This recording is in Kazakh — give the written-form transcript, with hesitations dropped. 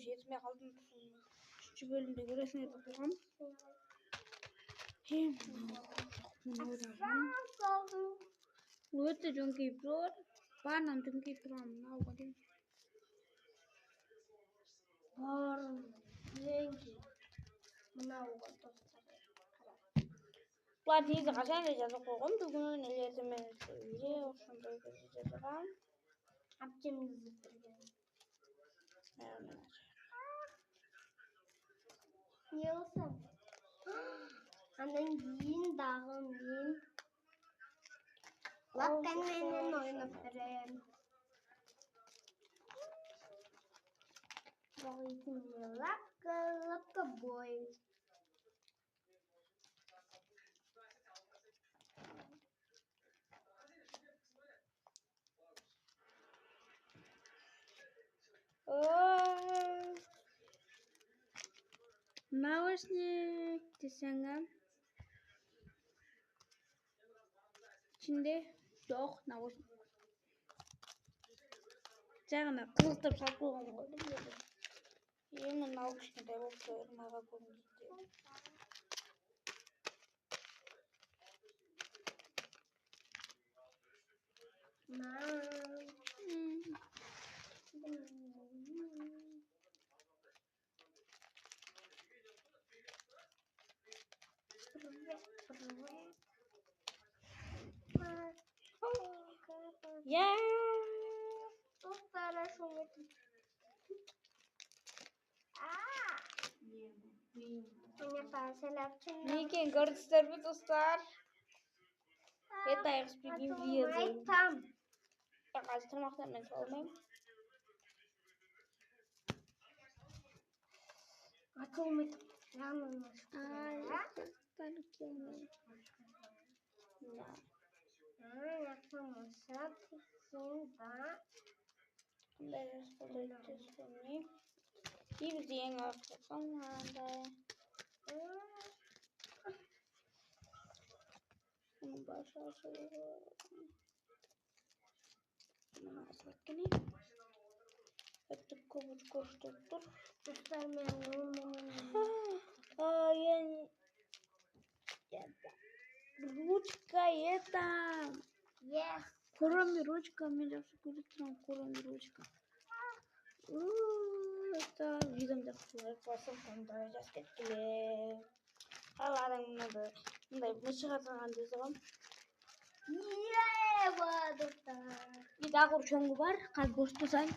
жетмей қалдым. Үшінші бөлімде көресің еді қоғам. Өте жөн кейіпті бар. Барынан жөн кейіпті бар. Мынауға дейін. Бар. Ренги. Мынауға достар. Бұлар негізі қашан да жазып қойғам. Бүгін нелерді мен осындай жазған. Әбден жазып берген. Не болса? Андан кейін дағы мен лапкамен ойнап берем. Лапка бой. Наушник десеңі. İçinde yok naушник. Жаңа қызықтырып салып қойған ғой деп. Енді наушниктай болып тұр маған көрінді. Некен көрдіңіздер ме достар? Это экспедим визы. Там. Қазір тұрмақтан мен салмаймын. Атылмайды. Жанына Это кубочку что тут? Ручка это. Yes. Кроме ручка, меня все курицам, кроме ручка. Это видом да посылкам да жаскеткиле. Аларың надо. Мындай шығарған десем. Достар. Bir daha kurşun var. Kalp boştusan.